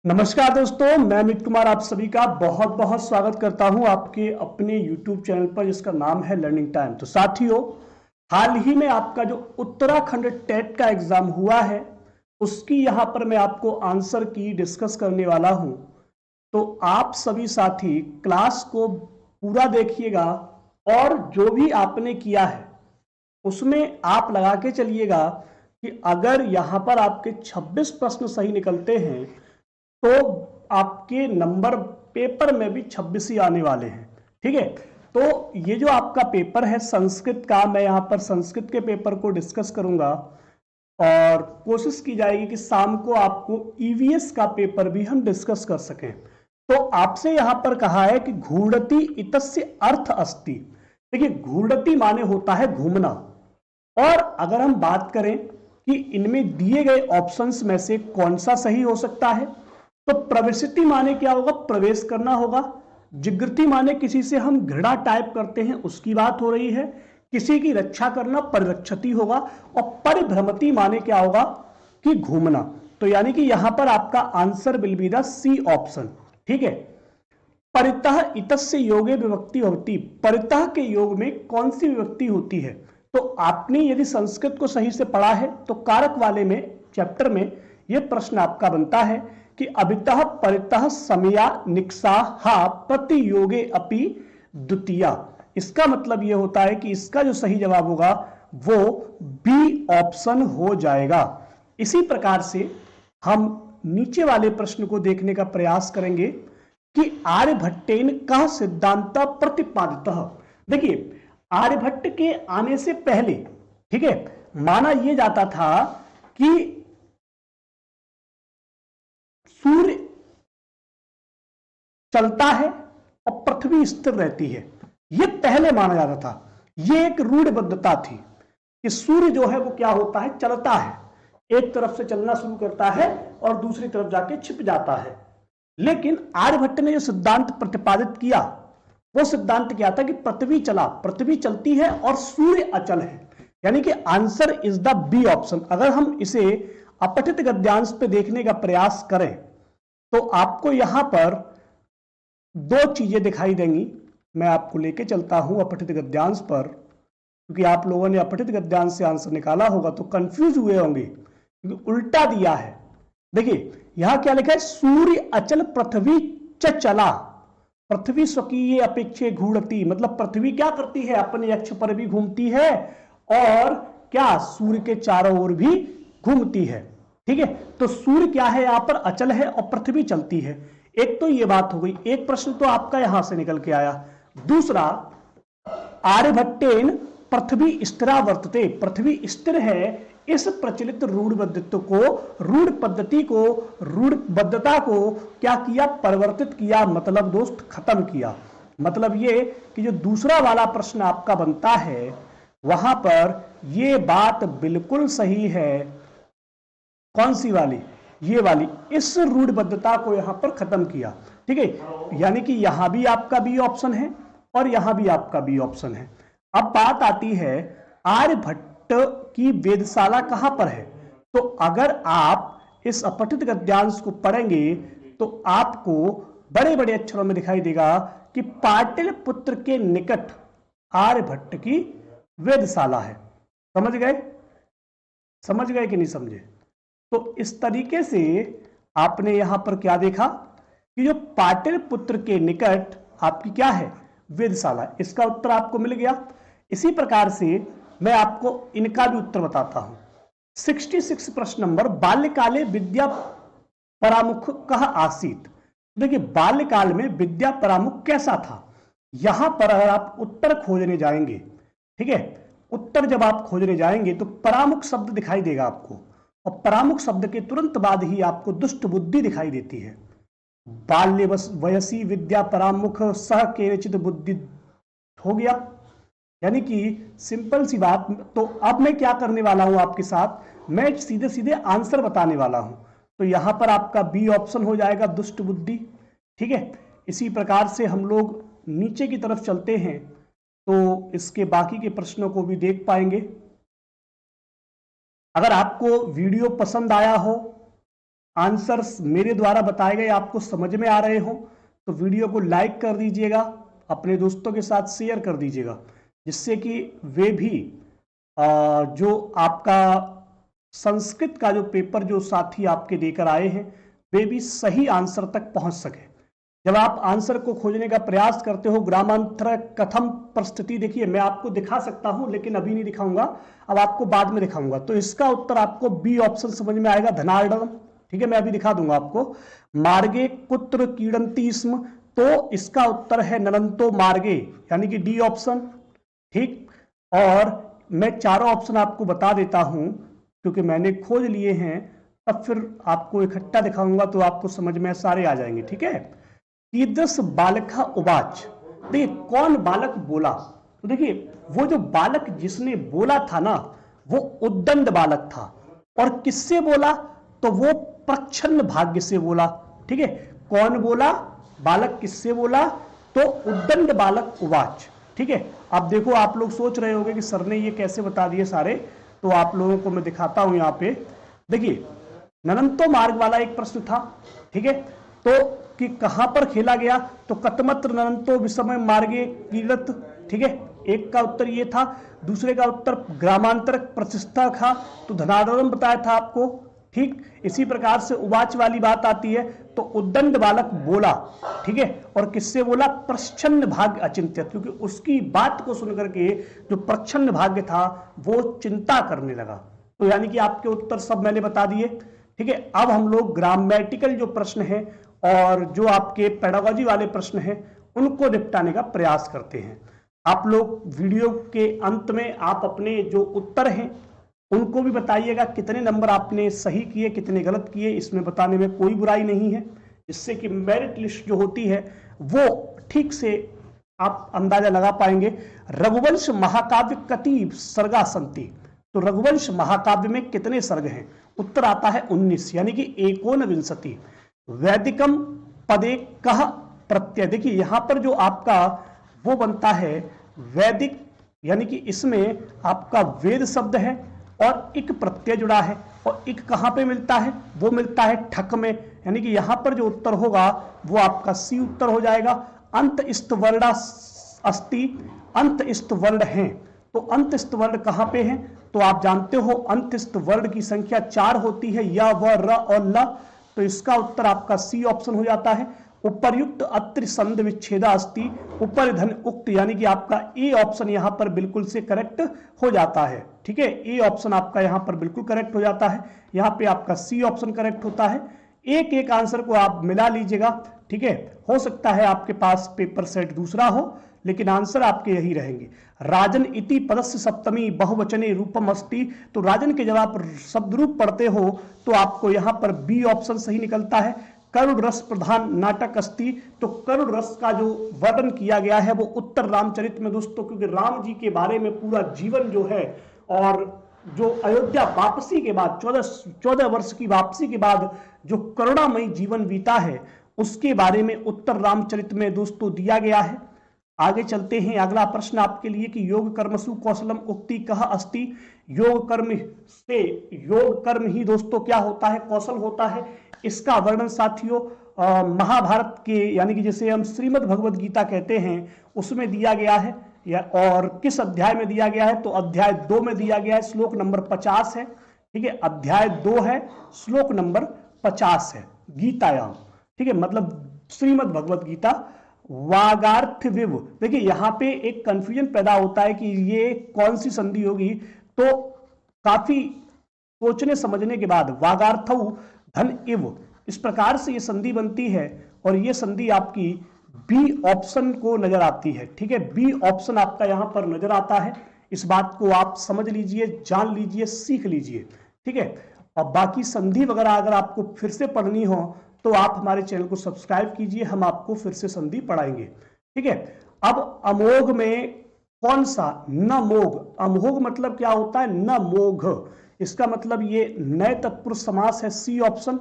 नमस्कार दोस्तों, मैं अमित कुमार आप सभी का बहुत बहुत स्वागत करता हूं आपके अपने YouTube चैनल पर जिसका नाम है लर्निंग टाइम। तो साथियों, हाल ही में आपका जो उत्तराखंड टेट का एग्जाम हुआ है उसकी यहां पर मैं आपको आंसर की डिस्कस करने वाला हूं। तो आप सभी साथी क्लास को पूरा देखिएगा और जो भी आपने किया है उसमें आप लगा के चलिएगा कि अगर यहां पर आपके 26 प्रश्न सही निकलते हैं तो आपके नंबर पेपर में भी 26 ही आने वाले हैं। ठीक है, तो ये जो आपका पेपर है संस्कृत का, मैं यहां पर संस्कृत के पेपर को डिस्कस करूंगा और कोशिश की जाएगी कि शाम को आपको ईवीएस का पेपर भी हम डिस्कस कर सकें। तो आपसे यहां पर कहा है कि घूर्णति इतस्य अर्थ अस्ति। देखिए, घूर्णति माने होता है घूमना, और अगर हम बात करें कि इनमें दिए गए ऑप्शंस में से कौन सा सही हो सकता है, तो प्रवेशिति माने क्या होगा, प्रवेश करना होगा। जिग्रति माने किसी से हम घृणा टाइप करते हैं उसकी बात हो रही है। किसी की रक्षा करना परिरक्षति होगा। और परिभ्रमति माने क्या होगा कि घूमना। तो यानी कि यहां पर आपका answer will be the C option. ठीक है, परितः इतस्य योगे विभक्ति होती, परितः के योग में कौन सी विभक्ति होती है। तो आपने यदि संस्कृत को सही से पढ़ा है तो कारक वाले में चैप्टर में यह प्रश्न आपका बनता है कि अभितः परितः समया निक्साहा प्रतियोगे अपि द्वितीया। इसका मतलब यह होता है कि इसका जो सही जवाब होगा वो बी ऑप्शन हो जाएगा। इसी प्रकार से हम नीचे वाले प्रश्न को देखने का प्रयास करेंगे कि आर्यभट्टेन का सिद्धांत प्रतिपादित। देखिए, आर्यभट्ट के आने से पहले, ठीक है, माना यह जाता था कि सूर्य चलता है और पृथ्वी स्थिर रहती है। यह पहले माना जाता था। यह एक रूढ़िबद्धता थी कि सूर्य जो है वो क्या होता है, चलता है, एक तरफ से चलना शुरू करता है और दूसरी तरफ जाके छिप जाता है। लेकिन आर्यभट्ट ने जो सिद्धांत प्रतिपादित किया वो सिद्धांत क्या था कि पृथ्वी चलती है और सूर्य अचल है। यानी कि answer is the B option. अगर हम इसे अपठित गद्यांश पे देखने का प्रयास करें तो आपको यहां पर दो चीजें दिखाई देंगी। मैं आपको लेके चलता हूं अपठित गद्यांश पर, क्योंकि आप लोगों ने अपठित गद्यांश से आंसर निकाला होगा तो कंफ्यूज हुए होंगे क्योंकि उल्टा दिया है। देखिए, यहां क्या लिखा है, सूर्य अचल पृथ्वी चला, पृथ्वी स्वकीय अपेक्षे घूर्णति। मतलब पृथ्वी क्या करती है, अपने अक्ष पर भी घूमती है और क्या सूर्य के चारों ओर भी घूमती है। ठीक है, तो सूर्य क्या है, यहां पर अचल है और पृथ्वी चलती है। एक तो यह बात हो गई, एक प्रश्न तो आपका यहां से निकल के आया। दूसरा, आर्यभट्टेन पृथ्वी स्थिरा वर्तते, पृथ्वी स्थिर है, इस प्रचलित रूढ़बद्धत्व को, रूढ़ पद्धति को, रूढ़बद्धता को क्या किया, परिवर्तित किया, मतलब दोस्त खत्म किया। मतलब ये कि जो दूसरा वाला प्रश्न आपका बनता है वहां पर यह बात बिल्कुल सही है। कौन सी वाली, ये वाली, इस रूढ़बद्धता को यहां पर खत्म किया। ठीक है, यानी कि यहां भी आपका बी ऑप्शन है और यहां भी आपका बी ऑप्शन है। अब बात आती है आर्यभट्ट की वेधशाला कहां पर है। तो अगर आप इस अपठित गद्यांश को पढ़ेंगे तो आपको बड़े बड़े अक्षरों में दिखाई देगा कि पाटलिपुत्र के निकट आर्यभट्ट की वेधशाला है। समझ गए, समझ गए कि नहीं समझे। तो इस तरीके से आपने यहां पर क्या देखा कि जो पाटलिपुत्र के निकट आपकी क्या है, वेधशाला। इसका उत्तर आपको मिल गया। इसी प्रकार से मैं आपको इनका भी उत्तर बताता हूं। 66 प्रश्न नंबर, बाल्यकाले विद्या परामुख कह आसीत। देखिए, बाल्यकाल में विद्या परामुख कैसा था। यहां पर अगर आप उत्तर खोजने जाएंगे, ठीक है, उत्तर जब आप खोजने जाएंगे तो परामुख शब्द दिखाई देगा आपको, और परामुख शब्द के तुरंत बाद ही आपको दुष्ट बुद्धि दिखाई देती है। बाल्य वयसी विद्या परामुख सह केचित बुद्धि हो गया। यानी कि सिंपल सी बात। तो अब मैं क्या करने वाला हूं आपके साथ, मैं सीधे सीधे आंसर बताने वाला हूं। तो यहां पर आपका बी ऑप्शन हो जाएगा, दुष्ट बुद्धि। ठीक है, इसी प्रकार से हम लोग नीचे की तरफ चलते हैं तो इसके बाकी के प्रश्नों को भी देख पाएंगे। अगर आपको वीडियो पसंद आया हो आंसर्स मेरे द्वारा बताए गए आपको समझ में आ रहे हो तो वीडियो को लाइक कर दीजिएगा, अपने दोस्तों के साथ शेयर कर दीजिएगा, जिससे कि वे भी जो आपका संस्कृत का जो पेपर जो साथी आपके देकर आए हैं वे भी सही आंसर तक पहुंच सके। जब आप आंसर को खोजने का प्रयास करते हो, ग्रामांतर कथम परिस्थिति, देखिए मैं आपको दिखा सकता हूं लेकिन अभी नहीं दिखाऊंगा, अब आपको बाद में दिखाऊंगा। तो इसका उत्तर आपको बी ऑप्शन समझ में आएगा, धनार्णम। ठीक है, मैं अभी दिखा दूंगा आपको। मार्गे कुत्र कीड़ंती स्म, तो इसका उत्तर है नरंतो मार्गे, यानी कि डी ऑप्शन। ठीक, और मैं चारों ऑप्शन आपको बता देता हूं क्योंकि मैंने खोज लिए हैं, तब फिर आपको इकट्ठा दिखाऊंगा तो आपको समझ में सारे आ जाएंगे। ठीक है, कीदृश बालका उवाच, देखिए कौन बालक बोला, तो देखिए वो जो बालक जिसने बोला था ना वो उद्दंड बालक था, और किससे बोला, तो वो प्रच्छन्न भाग्य से बोला। ठीक है, कौन बोला, बालक किससे बोला, तो उद्दंड बालक उवाच। ठीक है, अब देखो आप लोग सोच रहे होंगे कि सर ने ये कैसे बता दिए सारे, तो आप लोगों को मैं दिखाता हूं यहां पे। देखिए ननंतो मार्ग वाला एक प्रश्न था। ठीक है, तो कि कहां पर खेला गया, तो कतमत्र ननंतो विषमय मार्गे कीड़त। ठीक है, एक का उत्तर ये था। दूसरे का उत्तर ग्रामांतर प्रतिष्ठा था, तो धनार्णम बताया था आपको। ठीक, इसी प्रकार से उवाच वाली बात आती है, तो उद्दंड बालक बोला। ठीक है, और किससे बोला, प्रच्छन्न भाग्य अचिंत्य, क्योंकि उसकी बात को सुनकर के जो प्रच्छन्न भाग्य था वो चिंता करने लगा। तो यानी कि आपके उत्तर सब मैंने बता दिए। ठीक है, अब हम लोग ग्रामेटिकल जो प्रश्न है और जो आपके पेडागोजी वाले प्रश्न हैं उनको निपटाने का प्रयास करते हैं। आप लोग वीडियो के अंत में आप अपने जो उत्तर हैं उनको भी बताइएगा, कितने नंबर आपने सही किए कितने गलत किए, इसमें बताने में कोई बुराई नहीं है, जिससे कि मेरिट लिस्ट जो होती है वो ठीक से आप अंदाजा लगा पाएंगे। रघुवंश महाकाव्य कति सर्गा संति, तो रघुवंश महाकाव्य में कितने सर्ग हैं, उत्तर आता है 19, यानी कि एकोनविंशति। वैदिकम पदे कह प्रत्यय, देखिए यहां पर जो आपका वो बनता है वैदिक, यानी कि इसमें आपका वेद शब्द है और इक प्रत्यय जुड़ा है, और इक कहां पे मिलता है, वो मिलता है ठक में, यानी कि यहां पर जो उत्तर होगा वो आपका सी उत्तर हो जाएगा। अंत इस्त वर्ण अस्ति, अंत इस्त वर्ण है, तो अंत इस्त वर्ण कहां पे है, तो आप जानते हो अंत इस्त वर्ण की संख्या 4 होती है, या व र और ल, तो इसका उत्तर आपका सी ऑप्शन हो जाता है। उपर्युक्त अत्र संध विच्छेदा अस्ति, ऊपर धन उक्त, यानी कि आपका ए ऑप्शन यहां पर बिल्कुल से करेक्ट हो जाता है। ठीक है, ए ऑप्शन आपका यहां पर बिल्कुल करेक्ट हो जाता है, यहां पे आपका सी ऑप्शन करेक्ट होता है। एक एक आंसर को आप मिला लीजिएगा। ठीक है, हो सकता है आपके पास पेपर सेट दूसरा हो लेकिन आंसर आपके यही रहेंगे। राजन इति पदस्य सप्तमी बहुवचने रूपम अस्ति, तो राजन के जब आप शब्द रूप पढ़ते हो तो आपको यहां पर बी ऑप्शन सही निकलता है। करुण रस प्रधान नाटक अस्ति, तो करुण रस का जो वर्णन किया गया है वो उत्तर रामचरित में दोस्तों, क्योंकि राम जी के बारे में पूरा जीवन जो है और जो अयोध्या वापसी के बाद 14 वर्ष की वापसी के बाद जो करुणामयी जीवन बीता है उसके बारे में उत्तर रामचरित में दोस्तों दिया गया है। आगे चलते हैं, अगला प्रश्न आपके लिए कि योग कर्मसु कौशलम उक्ति कह अस्ति, योग कर्म से, योग कर्म ही दोस्तों क्या होता है, कौशल होता है। इसका वर्णन साथियों महाभारत के, यानी कि जिसे हम श्रीमद् भगवद गीता कहते हैं उसमें दिया गया है, या और किस अध्याय में दिया गया है, तो अध्याय 2 में दिया गया है, श्लोक नंबर 50 है। ठीक है, अध्याय 2 है, श्लोक नंबर 50 है गीतायाम। ठीक है, मतलब श्रीमद् भगवद गीता वागार्थ विव। देखिए यहां पे एक कंफ्यूजन पैदा होता है कि ये कौन सी संधि होगी, तो काफी सोचने समझने के बाद वागार्थौ धन इव, इस प्रकार से ये संधि बनती है, और ये संधि आपकी बी ऑप्शन को नजर आती है। ठीक है, बी ऑप्शन आपका यहां पर नजर आता है, इस बात को आप समझ लीजिए, जान लीजिए, सीख लीजिए। ठीक है, और बाकी संधि वगैरह अगर आपको फिर से पढ़नी हो तो आप हमारे चैनल को सब्सक्राइब कीजिए, हम आपको फिर से संधि पढ़ाएंगे। ठीक है, अब अमोघ में कौन सा, न मोघ, अमोघ मतलब क्या होता है, न मोघ, इसका मतलब ये नए तत्पुरुष समास है, सी ऑप्शन।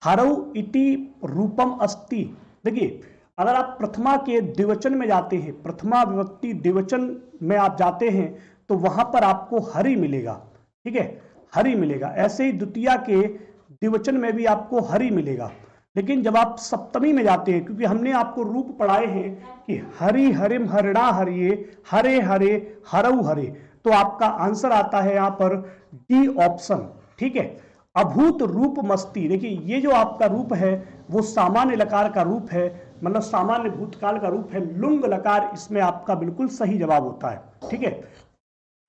हरौ इति रूपम अस्ति, देखिए अगर आप प्रथमा के द्विवचन में जाते हैं, प्रथमा विभक्ति द्विवचन में आप जाते हैं तो वहां पर आपको हरि मिलेगा। ठीक है, हरि मिलेगा। ऐसे ही द्वितीया के द्विवचन में भी आपको हरि मिलेगा। लेकिन जब आप सप्तमी में जाते हैं, क्योंकि हमने आपको रूप पढ़ाए हैं कि हरि हरिम हरिणा हरिये हरे हरे हरऊ हरे, तो आपका आंसर आता है यहां पर डी ऑप्शन। ठीक है, अभूत रूप मस्ती। देखिए ये जो आपका रूप है वो सामान्य लकार का रूप है, मतलब सामान्य भूतकाल का रूप है। लुंग लकार इसमें आपका बिल्कुल सही जवाब होता है। ठीक है,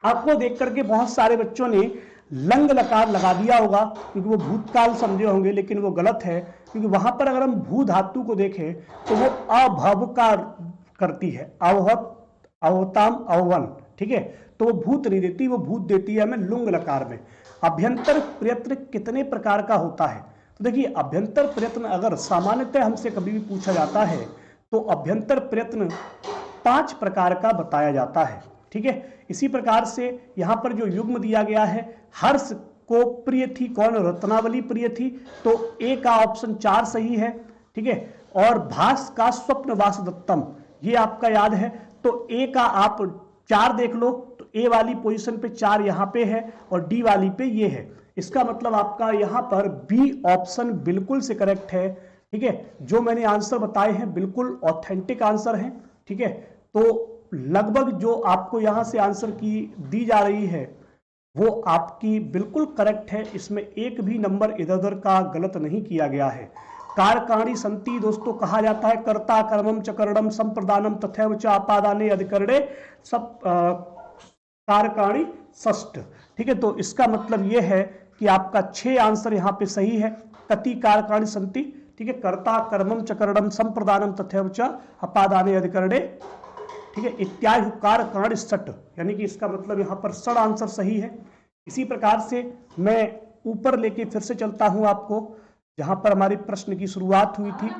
आपको देख करके बहुत सारे बच्चों ने लंग लकार लगा दिया होगा क्योंकि वो भूतकाल समझे होंगे, लेकिन वो गलत है, क्योंकि वहां पर अगर हम भू धातु को देखें तो वो अभव का करती है, अवहत अवताम अवन। ठीक है, तो वो भूत नहीं देती, वो भूत देती है हमें लुंग लकार में। अभ्यंतर प्रयत्न कितने प्रकार का होता है? तो देखिए अभ्यंतर प्रयत्न अगर सामान्यतः हमसे कभी भी पूछा जाता है तो अभ्यंतर प्रयत्न 5 प्रकार का बताया जाता है। ठीक है, इसी प्रकार से यहां पर जो युग्म दिया गया है, हर्ष को प्रिय थी कौन? रत्नावली प्रिय थी, तो ए का ऑप्शन 4 सही है। ठीक है, और भास का स्वप्न वासदत्तम, ये आपका याद है, तो ए का आप 4 देख लो, तो ए वाली पोजीशन पे 4 यहां पे है और डी वाली पे ये है। इसका मतलब आपका यहां पर बी ऑप्शन बिल्कुल से करेक्ट है। ठीक है, जो मैंने आंसर बताए हैं बिल्कुल ऑथेंटिक आंसर हैं। ठीक है, तो लगभग जो आपको यहां से आंसर की दी जा रही है वो आपकी बिल्कुल करेक्ट है, इसमें एक भी नंबर इधर उधर का गलत नहीं किया गया है। कारकाणी संति दोस्तों कहा जाता है कर्ता कर्मम च करणम संप्रदानम तथैव च आपादाने अधिकरणे सब कारकाणी षष्ठ। ठीक है, तो इसका मतलब यह है कि आपका 6 आंसर यहां पे सही है। कति कारकाणी संति, ठीक है, कर्ता कर्मम च करणम संप्रदानम तथैव च आपादाने अधिकरणे, ठीक है, इत्यादि कारकाणी षट, यानी कि इसका मतलब यहां पर षड आंसर सही है। इसी प्रकार से मैं ऊपर लेके फिर से चलता हूं आपको, जहां पर हमारी प्रश्न की शुरुआत हुई थी।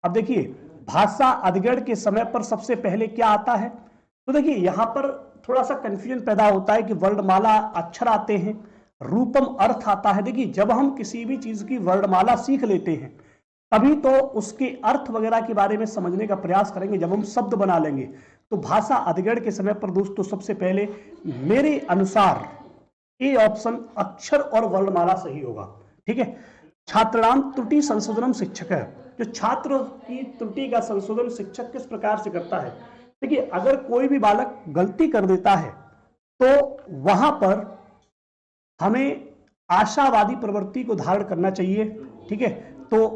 अब देखिए भाषा अधिग्रहण के समय पर सबसे पहले क्या आता है? तो देखिए यहां पर थोड़ा सा कंफ्यूजन पैदा होता है कि वर्णमाला अक्षर आते हैं, रूपम अर्थ आता है। देखिए जब हम किसी भी चीज की वर्णमाला सीख लेते हैं तभी तो उसके अर्थ वगैरह के बारे में समझने का प्रयास करेंगे, जब हम शब्द बना लेंगे। तो भाषा अधिग्रहण के समय पर दोस्तों सबसे पहले मेरे अनुसार ए ऑप्शन अक्षर और वर्णमाला सही होगा। ठीक है, छात्राणाम त्रुटि संशोधनम शिक्षक है, जो छात्र की त्रुटि का संशोधन शिक्षक किस प्रकार से करता है? देखिए अगर कोई भी बालक गलती कर देता है तो वहां पर हमें आशावादी प्रवृत्ति को धारण करना चाहिए। ठीक है, तो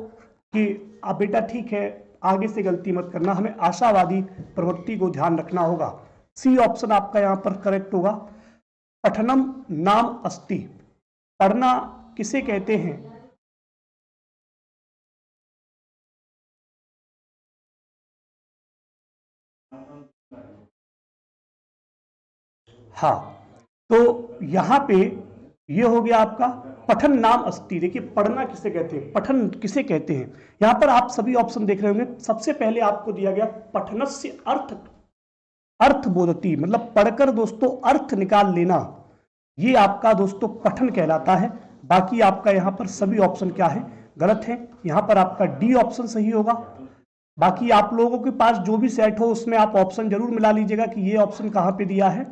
कि आप बेटा ठीक है आगे से गलती मत करना, हमें आशावादी प्रवृत्ति को ध्यान रखना होगा। सी ऑप्शन आपका यहां पर करेक्ट होगा। पठनम नाम अस्ति, पढ़ना किसे कहते हैं? हाँ, तो यहां पे ये हो गया आपका पठन नाम अस्ति। देखिए पढ़ना किसे कहते हैं, पठन किसे कहते हैं? यहां पर आप सभी ऑप्शन देख रहे होंगे। सबसे पहले आपको दिया गया पठनस्य अर्थ, अर्थ बोधती, मतलब पढ़कर दोस्तों अर्थ निकाल लेना, ये आपका दोस्तों पठन कहलाता है। बाकी आपका यहां पर सभी ऑप्शन क्या है? गलत है। यहां पर आपका डी ऑप्शन सही होगा। बाकी आप लोगों के पास जो भी सेट हो उसमें आप ऑप्शन जरूर मिला लीजिएगा कि ये ऑप्शन कहां पे दिया है।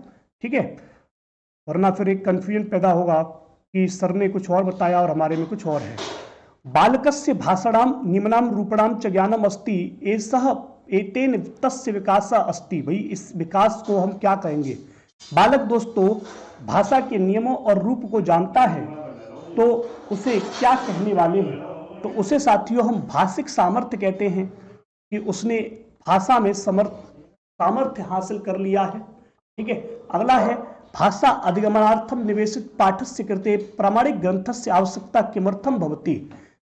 ठीक है, वरना फिर एक कंफ्यूजन पैदा होगा कि सर ने कुछ और बताया और हमारे में कुछ और है। बालकस्य भाषणाम निम्नाम रूपणाम च ज्ञानम अस्ति एसह एतेन तस्य विकास अस्ति। भाई इस विकास को हम क्या कहेंगे? बालक दोस्तों भाषा के नियमों और रूप को जानता है तो उसे क्या कहने वाले हैं? तो उसे साथियों हम भाषिक सामर्थ्य कहते हैं कि उसने भाषा में सामर्थ्य हासिल कर लिया है। ठीक है, अगला है भाषा अधिगमनार्थम निवेशित पाठस्य कृते प्रामाणिक ग्रंथस्य आवश्यकता किमर्थम भवति।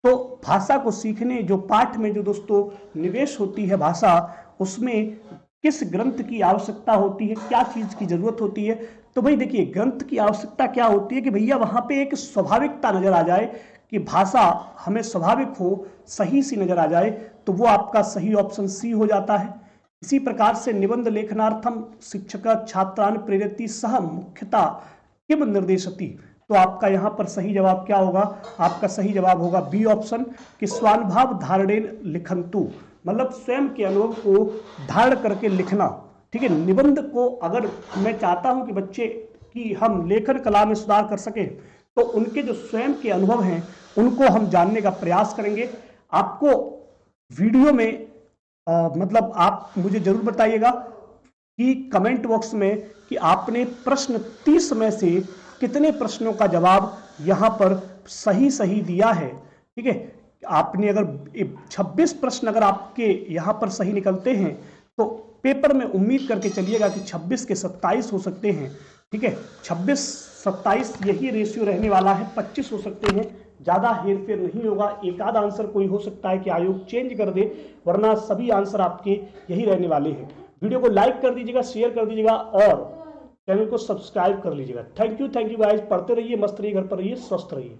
तो भाषा को सीखने जो पाठ में जो दोस्तों निवेश होती है भाषा, उसमें किस ग्रंथ की आवश्यकता होती है, क्या चीज की जरूरत होती है? तो भाई देखिए ग्रंथ की आवश्यकता क्या होती है कि भैया वहां पे एक स्वाभाविकता नजर आ जाए, कि भाषा हमें स्वाभाविक हो, सही सी नजर आ जाए, तो वो आपका सही ऑप्शन सी हो जाता है। इसी प्रकार से निबंध लेखनार्थम शिक्षक छात्रान प्रेरयति सह मुख्यता किम निर्देशति। तो आपका यहां पर सही जवाब क्या होगा? आपका सही जवाब होगा बी ऑप्शन कि स्वानुभाव धारणेन लिखंतु, मतलब स्वयं के अनुभव को धारण करके लिखना। ठीक है, निबंध को अगर मैं चाहता हूं कि बच्चे की हम लेखन कला में सुधार कर सके तो उनके जो स्वयं के अनुभव हैं उनको हम जानने का प्रयास करेंगे। आपको वीडियो में मतलब आप मुझे जरूर बताइएगा कि कमेंट बॉक्स में कि आपने प्रश्न 30 में से कितने प्रश्नों का जवाब यहां पर सही सही दिया है। ठीक है, आपने अगर 26 प्रश्न अगर आपके यहां पर सही निकलते हैं तो पेपर में उम्मीद करके चलिएगा कि 26 के 27 हो सकते हैं। ठीक है, 26-27 यही रेशियो रहने वाला है। 25 हो सकते हैं, ज्यादा हेरफेर नहीं होगा। एक आध आंसर कोई हो सकता है कि आयोग चेंज कर दे, वरना सभी आंसर आपके यही रहने वाले हैं। वीडियो को लाइक कर दीजिएगा, शेयर कर दीजिएगा और चैनल को सब्सक्राइब कर लीजिएगा। Thank you guys. पढ़ते रहिए, मस्त रहिए, घर पर रहिए, स्वस्थ रहिए।